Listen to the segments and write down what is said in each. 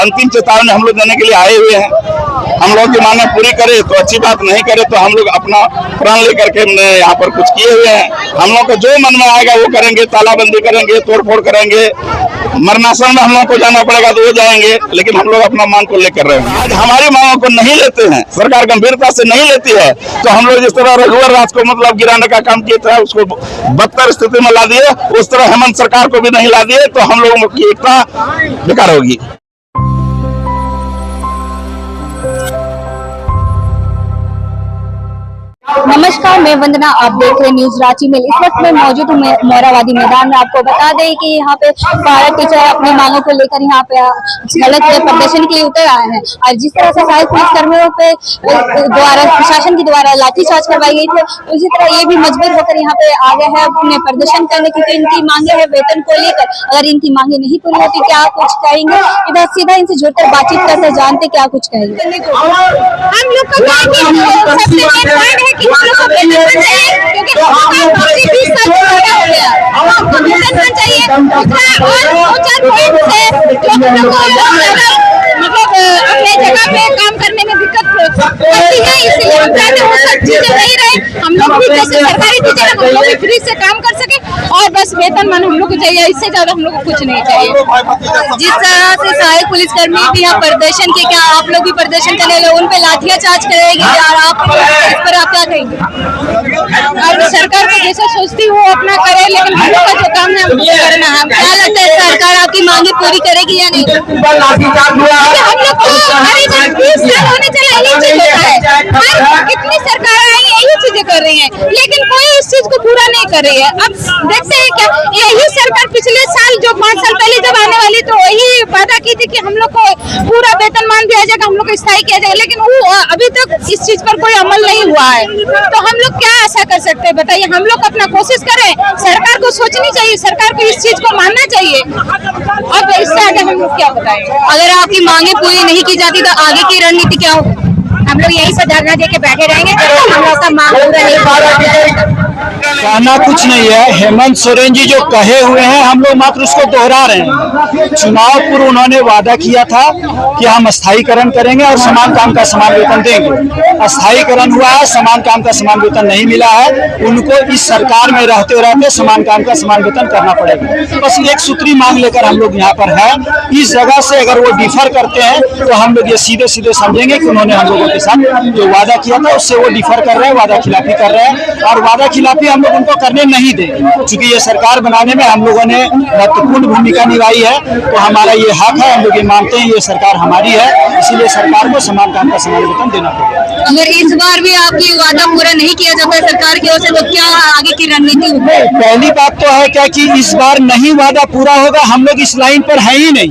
अंतिम चेतावनी हम लोग देने के लिए आए हुए हैं। हम लोग की मांगे पूरी करे तो अच्छी बात, नहीं करे तो हम लोग अपना प्राण लेकर के यहाँ पर कुछ किए हुए हैं। हम लोग को जो मन में आएगा वो करेंगे, तालाबंदी करेंगे, तोड़फोड़ करेंगे, मरनासन में हम लोग को जाना पड़ेगा तो वो जाएंगे, लेकिन हम लोग अपना मांग को लेकर रहे हैं। आज हमारी मांगों को नहीं लेते हैं, सरकार गंभीरता से नहीं लेती है, तो हम लोग जिस तरह रघुवर राज को मतलब गिराने का काम किया था, उसको बदतर स्थिति में ला दिए, उस तरह हेमंत सरकार को भी नहीं ला दिए, तो हम लोगों की एकता बेकार होगी। नमस्कार, मैं वंदना, आप देख रहे न्यूज रांची में। इस वक्त मैं मौजूद हूँ मोराबादी मैदान में। आपको बता दें कि यहाँ पे भारत टीचर अपनी मांगों को लेकर यहाँ पे सड़क पे प्रदर्शन के लिए उतर आए हैं और जिस तरह से सहायक पुलिस कर्मियों पे द्वारा प्रशासन के द्वारा लाठीचार्ज करवाई गई थी, उसी तरह ये भी मजबूर होकर यहाँ पे आ गए हैं अपने प्रदर्शन करने, क्योंकि इनकी मांगे है वेतन को लेकर। अगर इनकी मांगे नहीं पूरी होती क्या कुछ कहेंगे, इधर सीधा इनसे जुड़कर बातचीत करते जानते क्या कुछ कहेंगे। हम लोग को मतलब अपने जगह पे काम करने में दिक्कत होती है, इसलिए हम चाहते हैं वो सब चीजें नहीं रहे। हम लोग भी जैसे सरकारी टीचर हम लोग भी फ्री से काम कर सके और बस वेतन मान हम लोग को चाहिए, इससे ज्यादा हम लोग को कुछ नहीं चाहिए। जिस तरह से सहायक पुलिसकर्मी भी यहाँ प्रदर्शन के, क्या आप लोग भी प्रदर्शन करने लगे, उन पे लाठियाचार्ज करेगी और आप इस पर आप क्या कहेंगे? और सरकार को जैसा सोचती वो अपना करे, लेकिन हम लोग का जो काम है हमको करना है। क्या लगता है सरकार आपकी मांगे पूरी करेगी या नहीं? हम लोग को 20 साल होने चला यही चीज होता है, कितनी सरकार आई यही चीजें कर रही है, लेकिन कोई इस चीज को पूरा नहीं कर रही है। अब देखते हैं क्या यही सरकार पिछले साल जो 5 साल पहले जब आने वाली तो वही वादा की थी कि हम लोग को पूरा वेतनमान दिया जाएगा, हम लोग को स्थायी किया जाएगा, लेकिन वो अभी तक इस चीज पर कोई अमल नहीं हुआ है। तो हम लोग क्या आशा कर सकते हैं बताइए? हम लोग अपना कोशिश करें, सरकार को सोचनी चाहिए, सरकार को इस चीज को मानना चाहिए। अब इससे आगे हम लोग क्या बताएं? अगर आपकी मांगे पूरी नहीं की जाती तो आगे की रणनीति क्या होगी? हम लोग यही सब धरना दे के बैठे रहेंगे जब तक हम लोग का मांग पूरा नहीं होगा। कहना कुछ नहीं है, हेमंत सोरेन जी जो कहे हुए हैं हम लोग मात्र उसको दोहरा रहे हैं। चुनाव पूर्व उन्होंने वादा किया था कि हम स्थायीकरण करेंगे और समान काम का समान वेतन देंगे। स्थायीकरण हुआ है, समान काम का समान वेतन नहीं मिला है। उनको इस सरकार में रहते रहते समान काम का समान वेतन करना पड़ेगा। बस एक सूत्री मांग लेकर हम लोग यहाँ पर है। इस जगह से अगर वो डिफर करते हैं तो हम लोग ये सीधे सीधे समझेंगे कि उन्होंने हम लोगों के साथ जो वादा किया था उससे वो डिफर कर रहे हैं, वादा खिलाफी कर रहे हैं और वादा खिलाफी हम लोग उनको करने नहीं देंगे। क्योंकि ये सरकार बनाने में हम लोगों ने महत्वपूर्ण भूमिका निभाई है, तो हमारा ये हक है, हम लोग ये मानते हैं ये सरकार हमारी है, इसीलिए सरकार को समान काम का समान वेतन देना पड़ेगा। अगर इस बार भी आपकी वादा पूरा नहीं किया जाता है सरकार की ओर से तो क्या आगे की रणनीति होगी? पहली बात तो है क्या कि इस बार नहीं वादा पूरा होगा, हम लोग इस लाइन पर है ही नहीं।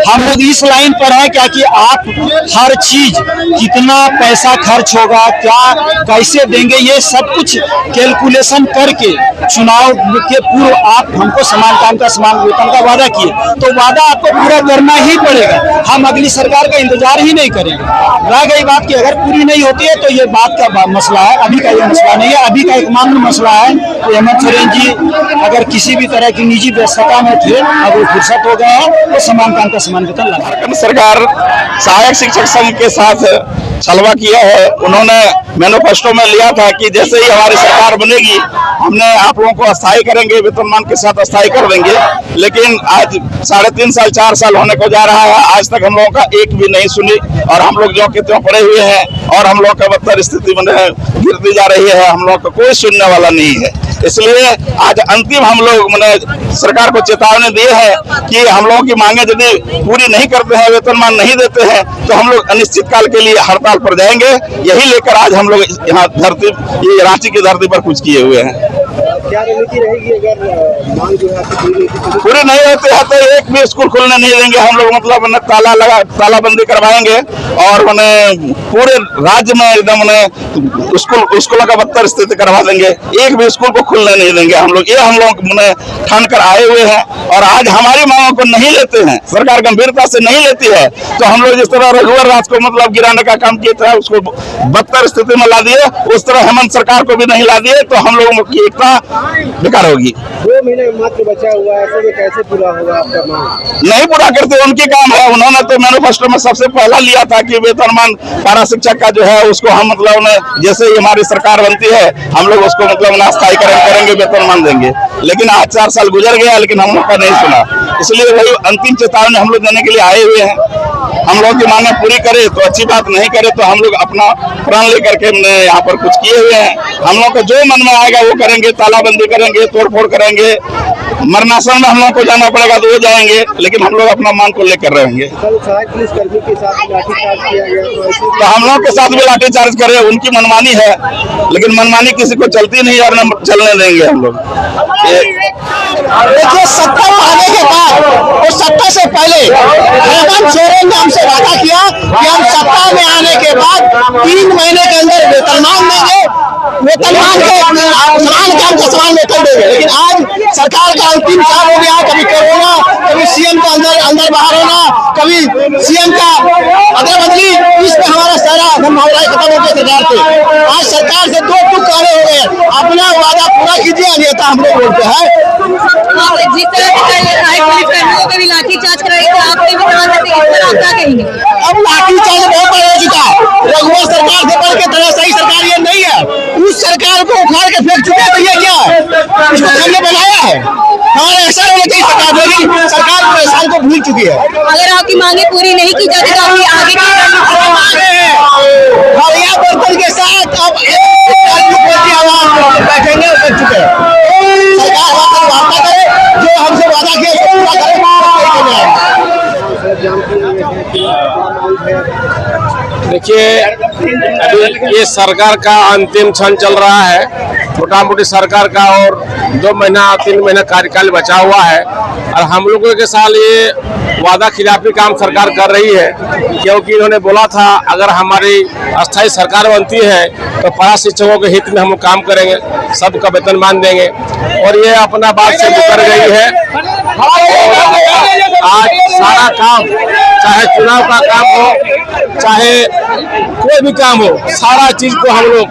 हम लोग इस लाइन पर है क्या कि आप हर चीज कितना पैसा खर्च होगा, क्या कैसे देंगे, ये सब कुछ कैलकुलेशन करके चुनाव के पूर्व आप हमको समान काम का समान वेतन का वादा किए, तो वादा आपको पूरा करना ही पड़ेगा। हम अगली सरकार का इंतजार ही नहीं करेंगे। रह गई बात कि अगर पूरी नहीं होती है तो ये बात का मसला है, अभी का ये मसला नहीं है। अभी का एकमात्र मसला है कि हेमंत सोरेन जी अगर किसी भी तरह की निजी व्यस्तता में थे, अब वो फुर्सत हो गए हैं, तो समान काम का समान वेतन लगा। सरकार सहायक शिक्षक संघ के साथ छलवा किया है। उन्होंने मैनिफेस्टो में लिया था कि जैसे ही हमारी सरकार बनेगी हमने आप लोगों को अस्थायी करेंगे, वेतनमान के साथ अस्थायी कर देंगे। लेकिन आज 3.5 साल 4 साल होने को जा रहा है, आज तक हम लोगों का एक भी नहीं सुनी और हम लोग जो कि त्यों पड़े हुए हैं और हम लोग का बदतर स्थिति में गिरती जा रही है। हम लोग का कोई सुनने वाला नहीं है। इसलिए आज अंतिम हम लोग सरकार को चेतावनी दी है कि हम लोगों की मांगे यदि पूरी नहीं करते हैं, वेतनमान नहीं देते हैं, तो हम लोग अनिश्चित काल के लिए हड़ताल पर जाएंगे। यही लेकर आज हम लोग यहाँ ये रांची की धरती पर कुछ किए हुए हैं। क्या रणनीति रहेगी अगर मांग जो है पूरी नहीं होती है तो एक भी स्कूल खोलने नहीं देंगे हम लोग। मतलब तालाबंदी करवाएंगे और पूरे राज्य में एकदम स्कूलों का बदतर स्थिति करवा देंगे। एक भी स्कूल को खुलने नहीं देंगे हम लोग। ये हम लोग ठान कर आए हुए हैं और आज हमारी मांगों को नहीं लेते हैं, सरकार गंभीरता से नहीं लेती है, तो हम लोग जिस तरह रघुवर राज को मतलब गिराने का काम किया था, उसको बदतर स्थिति में ला दिए, उस तरह हेमंत सरकार को भी नहीं ला दिए, तो हम लोगों की एकता बेकार होगी। 2 महीने मात्र बचा हुआ है, ऐसे में कैसे पूरा होगा आपका मांग? नहीं पूरा करते उनके काम है। उन्होंने तो मैनिफेस्टो में सबसे पहला लिया था कि वेतनमान पारा शिक्षक का जो है उसको हम मतलब जैसे ही हमारी सरकार बनती है हम लोग उसको मतलब अस्थायीकरण करेंगे, वेतनमान देंगे। लेकिन आज 4 साल गुजर गया लेकिन हम लोग का नहीं सुना, इसलिए वही अंतिम चेतावनी हम लोग देने के लिए आए हुए हैं। हम लोग की मांगे पूरी करे तो अच्छी बात, नहीं करे तो हम लोग अपना प्राण लेकर के हमने यहाँ पर कुछ किए हुए हैं। हम लोग को जो मन में आएगा वो करेंगे, तालाबंदी करेंगे, तोड़फोड़ करेंगे, मरनासन में हम लोग को जाना पड़ेगा तो वो जाएंगे, लेकिन हम लोग अपना मांग को लेकर रहेंगे। कल सहायक पुलिसकर्मी के साथ लाठीचार्ज किया गया, तो हम लोग के साथ भी लाठीचार्ज करे, उनकी मनमानी है लेकिन मनमानी किसी को चलती नहीं और न चलने देंगे हम लोग। देखिए, सत्ता में आने के बाद और सत्ता से पहले हेमंत सोरेन ने हमसे वादा किया कि हम सत्ता में आने के बाद 3 महीने के अंदर वेतनमान देंगे, वेतनमान के समान काम का समान वेतन देंगे। लेकिन आज सरकार का अंतिम साल हो गया, कभी कोरोना, कभी सीएम का अंदर बाहर होना, कभी सीएम का अदला बदली, इसमें हमारा सारा मुहावरा खत्म हो गया सरकार से। आज सरकार से 2 टूक काले हो गए, अपना वादा पूरा कीजिए, अन्यथा हम लोग बोलते हैं। जिस तरह से पुलिसकर्मियों पे भी लाठीचार्ज कराई थी, आपने भी कहा था कि इस पर आप क्या कहेंगे? अब लाठीचार्ज बहुत बड़ा हो चुका है। रघुवर सरकार से बढ़ के तरह सही सरकार ये नहीं है। उस सरकार को उखाड़ के फेंक चुके हैं, तो ये क्या है? इसको हमने बनाया है। हमारा एहसान होना चाहिए सरकार, लेकिन सरकार को एहसान को भूल चुकी है। अगर आपकी मांगे पूरी नहीं की जाती तो आपकी आगे की हरिया बर्तन के साथ अब बैठेंगे और कर चुके हैं। सरकार हमारे वादा करे, जो हमसे वादा किया उसको पूरा करे। देखिए, अभी ये सरकार का अंतिम क्षण चल रहा है, छोटा मोटी सरकार का, और 2 महीना 3 महीना कार्यकाल बचा हुआ है। और हम लोगों के साथ ये वादा खिलाफी काम सरकार कर रही है, क्योंकि इन्होंने बोला था अगर हमारी अस्थायी सरकार बनती है तो पारा शिक्षकों के हित में हम काम करेंगे, सबका वेतनमान देंगे, और ये अपना बात से मुकर गई है। आज सारा काम, चाहे चुनाव का काम हो, चाहे कोई भी काम हो, सारा चीज को हम लोग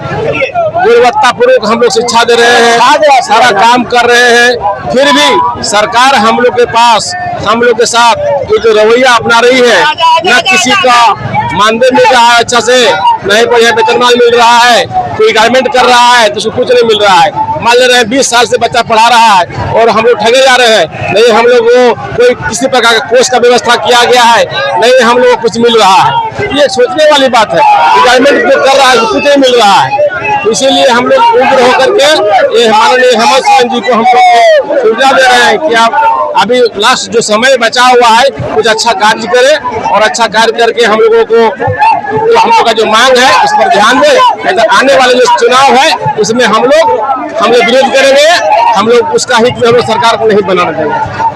गुणवत्तापूर्वक हम लोग शिक्षा दे रहे हैं, सारा काम कर रहे हैं। फिर भी सरकार हम लोग के पास, हम लोग के साथ ये जो रवैया अपना रही है, न किसी का मानदेय मिल रहा है अच्छा से, नहीं बढ़िया वेतनमान मिल रहा है, कोई गारमेंट कर रहा है तो उसको कुछ नहीं मिल रहा है। मान ले रहे हैं 20 साल से बच्चा पढ़ा रहा है और हम लोग ठगे जा रहे हैं, नहीं हम लोग को कोई किसी प्रकार का कोर्स का व्यवस्था किया गया है, नहीं हम लोग को कुछ मिल रहा है। ये सोचने वाली बात है, गारमेंट जो कर रहा है कुछ नहीं मिल रहा है। इसीलिए हम लोग उग्र होकर के ये माननीय हेमंत सोरेन जी को हम लोग सुझाव दे रहे हैं कि आप अभी लास्ट जो समय बचा हुआ है कुछ अच्छा कार्य करें, और अच्छा कार्य करके हम लोगों को जो हम लोग का जो मांग है उस पर ध्यान दें। नहीं तो आने वाले जो चुनाव है उसमें हम लोग विरोध करेंगे, हम लोग उसका हित में हम लोग सरकार को नहीं बनाने देंगे।